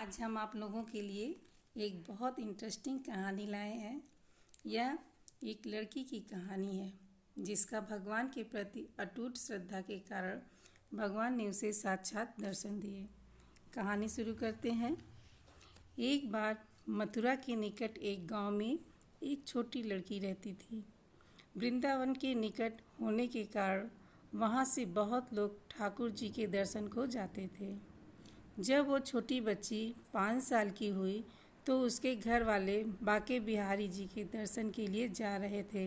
आज हम आप लोगों के लिए एक बहुत इंटरेस्टिंग कहानी लाए हैं। यह एक लड़की की कहानी है जिसका भगवान के प्रति अटूट श्रद्धा के कारण भगवान ने उसे साक्षात दर्शन दिए। कहानी शुरू करते हैं। एक बार मथुरा के निकट एक गांव में एक छोटी लड़की रहती थी। वृंदावन के निकट होने के कारण वहां से बहुत लोग ठाकुर जी के दर्शन को जाते थे। जब वो छोटी बच्ची 5 साल की हुई तो उसके घर वाले बांके बिहारी जी के दर्शन के लिए जा रहे थे।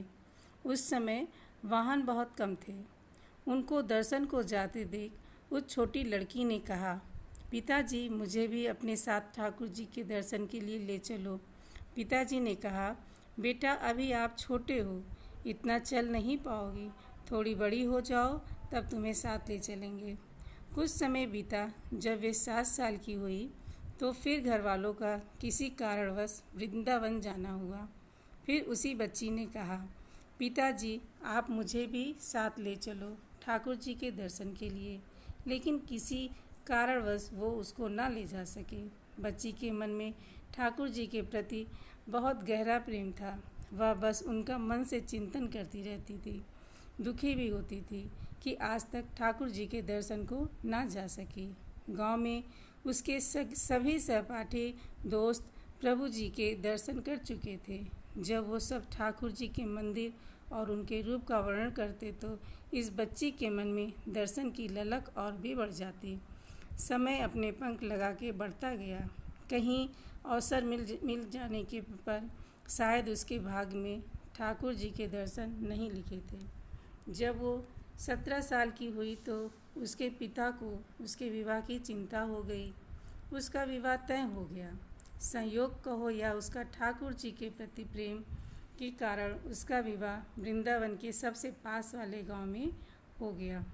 उस समय वाहन बहुत कम थे। उनको दर्शन को जाते देख उस छोटी लड़की ने कहा, पिताजी मुझे भी अपने साथ ठाकुर जी के दर्शन के लिए ले चलो। पिताजी ने कहा, बेटा अभी आप छोटे हो, इतना चल नहीं पाओगी, थोड़ी बड़ी हो जाओ तब तुम्हें साथ ले चलेंगे। कुछ समय बीता। जब वे 7 साल की हुई तो फिर घर वालों का किसी कारणवश वृंदावन जाना हुआ। फिर उसी बच्ची ने कहा, पिताजी आप मुझे भी साथ ले चलो ठाकुर जी के दर्शन के लिए। लेकिन किसी कारणवश वो उसको ना ले जा सके। बच्ची के मन में ठाकुर जी के प्रति बहुत गहरा प्रेम था। वह बस उनका मन से चिंतन करती रहती थी। दुखी भी होती थी कि आज तक ठाकुर जी के दर्शन को ना जा सकी। गांव में उसके सभी सहपाठी दोस्त प्रभु जी के दर्शन कर चुके थे। जब वो सब ठाकुर जी के मंदिर और उनके रूप का वर्णन करते तो इस बच्ची के मन में दर्शन की ललक और भी बढ़ जाती। समय अपने पंख लगा के बढ़ता गया। कहीं अवसर मिल जाने के पर शायद उसके भाग्य में ठाकुर जी के दर्शन नहीं लिखे थे। जब वो 17 साल की हुई तो उसके पिता को उसके विवाह की चिंता हो गई। उसका विवाह तय हो गया। संयोग कहो या उसका ठाकुर जी के प्रति प्रेम के कारण उसका विवाह वृंदावन के सबसे पास वाले गांव में हो गया।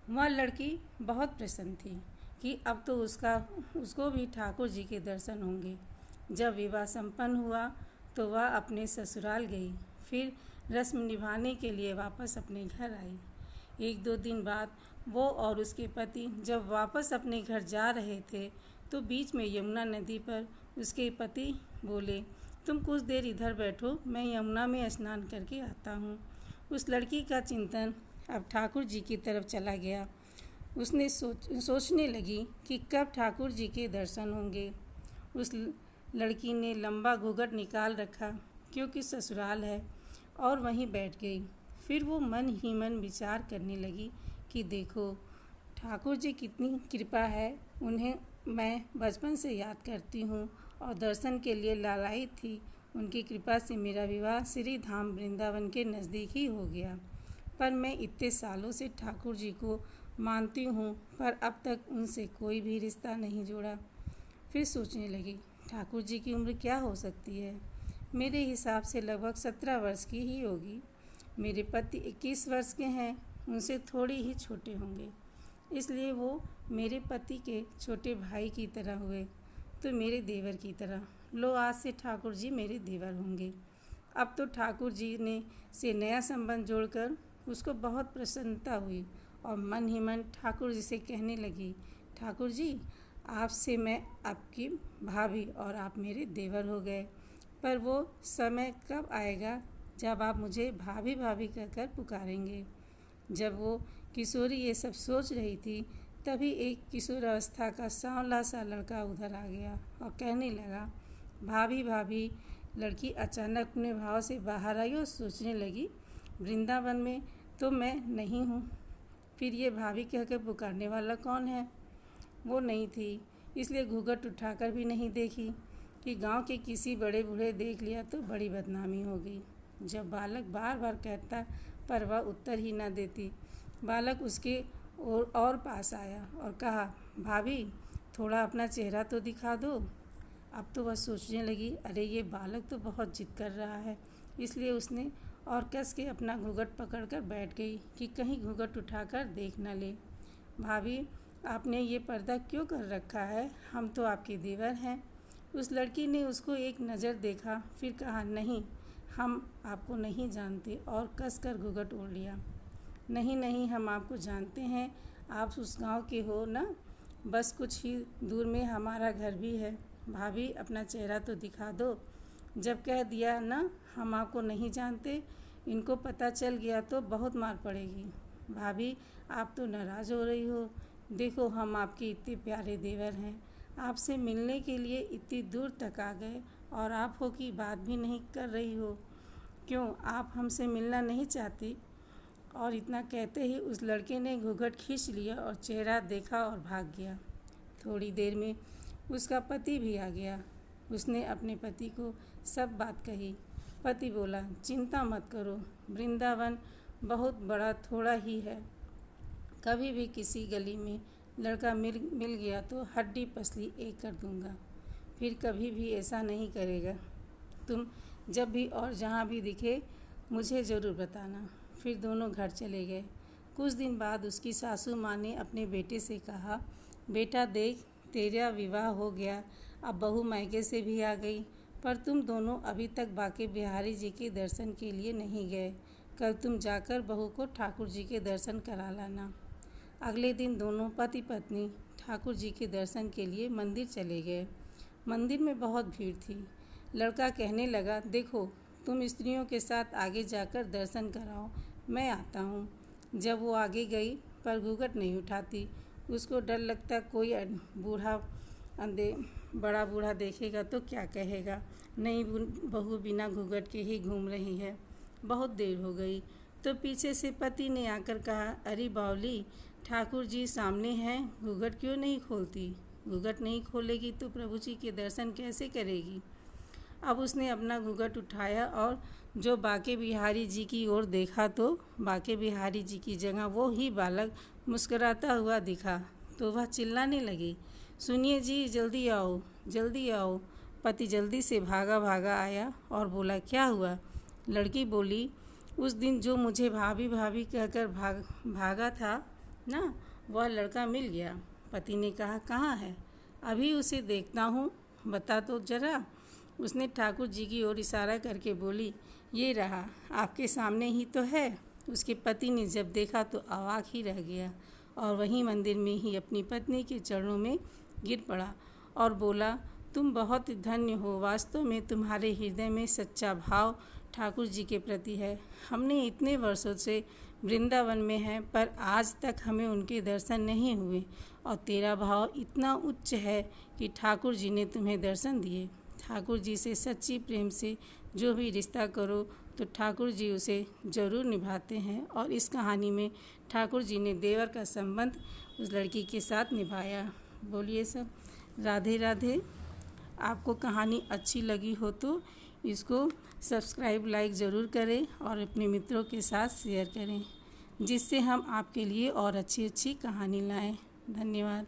वह लड़की बहुत प्रसन्न थी कि अब तो उसको भी ठाकुर जी के दर्शन होंगे। जब विवाह संपन्न हुआ तो वह अपने ससुराल गई। फिर रस्म निभाने के लिए वापस अपने घर आई। 1-2 दिन बाद वो और उसके पति जब वापस अपने घर जा रहे थे तो बीच में यमुना नदी पर उसके पति बोले, तुम कुछ देर इधर बैठो, मैं यमुना में स्नान करके आता हूँ। उस लड़की का चिंतन अब ठाकुर जी की तरफ चला गया। उसने सोचने लगी कि कब ठाकुर जी के दर्शन होंगे। उस लड़की ने लंबा घूंघट निकाल रखा क्योंकि ससुराल है और वहीं बैठ गई। फिर वो मन ही मन विचार करने लगी कि देखो ठाकुर जी कितनी कृपा है, उन्हें मैं बचपन से याद करती हूँ और दर्शन के लिए लालायित थी। उनकी कृपा से मेरा विवाह श्री धाम वृंदावन के नज़दीक ही हो गया। पर मैं इतने सालों से ठाकुर जी को मानती हूँ पर अब तक उनसे कोई भी रिश्ता नहीं जोड़ा। फिर सोचने लगी, ठाकुर जी की उम्र क्या हो सकती है। मेरे हिसाब से लगभग 17 वर्ष की ही होगी। मेरे पति 21 वर्ष के हैं, उनसे थोड़ी ही छोटे होंगे, इसलिए वो मेरे पति के छोटे भाई की तरह हुए तो मेरे देवर की तरह। लो आज से ठाकुर जी मेरे देवर होंगे। अब तो ठाकुर जी ने से नया संबंध जोड़कर उसको बहुत प्रसन्नता हुई और मन ही मन ठाकुर जी से कहने लगी, ठाकुर जी आपसे मैं आपकी भाभी और आप मेरे देवर हो गए। पर वो समय कब आएगा जब आप मुझे भाभी भाभी कहकर पुकारेंगे। जब वो किशोरी ये सब सोच रही थी तभी एक किशोरावस्था का सांवला सा लड़का उधर आ गया और कहने लगा, भाभी भाभी। लड़की अचानक अपने भाव से बाहर आई और सोचने लगी, वृंदावन में तो मैं नहीं हूँ, फिर ये भाभी कहकर पुकारने वाला कौन है। वो नहीं थी, इसलिए घूंघट उठाकर भी नहीं देखी कि गांव के किसी बड़े बूढ़े देख लिया तो बड़ी बदनामी होगी। जब बालक बार बार कहता पर वह उत्तर ही न देती, बालक उसके और पास आया और कहा, भाभी थोड़ा अपना चेहरा तो दिखा दो। अब तो वह सोचने लगी, अरे ये बालक तो बहुत जिद कर रहा है, इसलिए उसने और कस के अपना घूंघट पकड़कर बैठ गई कि कहीं घूंघट उठाकर देख न ले। भाभी आपने ये पर्दा क्यों कर रखा है, हम तो आपके देवर हैं। उस लड़की ने उसको एक नज़र देखा, फिर कहा, नहीं हम आपको नहीं जानते और कस कर घूंघट ओढ़ लिया। नहीं नहीं हम आपको जानते हैं, आप उस गांव के हो ना। बस कुछ ही दूर में हमारा घर भी है। भाभी अपना चेहरा तो दिखा दो। जब कह दिया ना हम आपको नहीं जानते, इनको पता चल गया तो बहुत मार पड़ेगी। भाभी आप तो नाराज़ हो रही हो। देखो हम आपके इतने प्यारे देवर हैं, आपसे मिलने के लिए इतनी दूर तक आ गए और आप हो की बात भी नहीं कर रही हो। क्यों आप हमसे मिलना नहीं चाहती? और इतना कहते ही उस लड़के ने घूंघट खींच लिया और चेहरा देखा और भाग गया। थोड़ी देर में उसका पति भी आ गया। उसने अपने पति को सब बात कही। पति बोला, चिंता मत करो, वृंदावन बहुत बड़ा थोड़ा ही है। कभी भी किसी गली में लड़का मिल गया तो हड्डी पसली एक कर दूंगा। फिर कभी भी ऐसा नहीं करेगा। तुम जब भी और जहाँ भी दिखे मुझे ज़रूर बताना। फिर दोनों घर चले गए। कुछ दिन बाद उसकी सासू माँ ने अपने बेटे से कहा, बेटा देख तेरा विवाह हो गया, अब बहू मायके से भी आ गई, पर तुम दोनों अभी तक बांके बिहारी जी के दर्शन के लिए नहीं गए। कल तुम जाकर बहू को ठाकुर जी के दर्शन करा लाना। अगले दिन दोनों पति पत्नी ठाकुर जी के दर्शन के लिए मंदिर चले गए। मंदिर में बहुत भीड़ थी। लड़का कहने लगा, देखो तुम स्त्रियों के साथ आगे जाकर दर्शन कराओ, मैं आता हूँ। जब वो आगे गई पर घूंघट नहीं उठाती। उसको डर लगता कोई बड़ा बूढ़ा देखेगा तो क्या कहेगा, नई बहू बिना घूंघट के ही घूम रही है। बहुत देर हो गई तो पीछे से पति ने आकर कहा, अरे बावली, ठाकुर जी सामने हैं, घूंघट क्यों नहीं खोलती? घूंघट नहीं खोलेगी तो प्रभु जी के दर्शन कैसे करेगी? अब उसने अपना घूंघट उठाया और जो बांके बिहारी जी की ओर देखा तो बांके बिहारी जी की जगह वो ही बालक मुस्कुराता हुआ दिखा। तो वह चिल्लाने लगी, सुनिए जी, जल्दी आओ, जल्दी आओ। पति जल्दी से भागा आया और बोला, क्या हुआ? लड़की बोली, उस दिन जो मुझे भाभी भाभी कहकर भागा था ना, वह लड़का मिल गया। पति ने कहा, कहाँ है? अभी उसे देखता हूँ, बता तो जरा। उसने ठाकुर जी की ओर इशारा करके बोली, ये रहा, आपके सामने ही तो है। उसके पति ने जब देखा तो अवाक ही रह गया और वहीं मंदिर में ही अपनी पत्नी के चरणों में गिर पड़ा और बोला, तुम बहुत धन्य हो, वास्तव में तुम्हारे हृदय में सच्चा भाव ठाकुर जी के प्रति है। हमने इतने वर्षों से वृंदावन में हैं, पर आज तक हमें उनके दर्शन नहीं हुए और तेरा भाव इतना उच्च है कि ठाकुर जी ने तुम्हें दर्शन दिए। ठाकुर जी से सच्ची प्रेम से जो भी रिश्ता करो तो ठाकुर जी उसे ज़रूर निभाते हैं। और इस कहानी में ठाकुर जी ने देवर का संबंध उस लड़की के साथ निभाया। बोलिए सब राधे राधे। आपको कहानी अच्छी लगी हो तो इसको सब्सक्राइब लाइक ज़रूर करें और अपने मित्रों के साथ शेयर करें, जिससे हम आपके लिए और अच्छी अच्छी कहानी लाएं। धन्यवाद।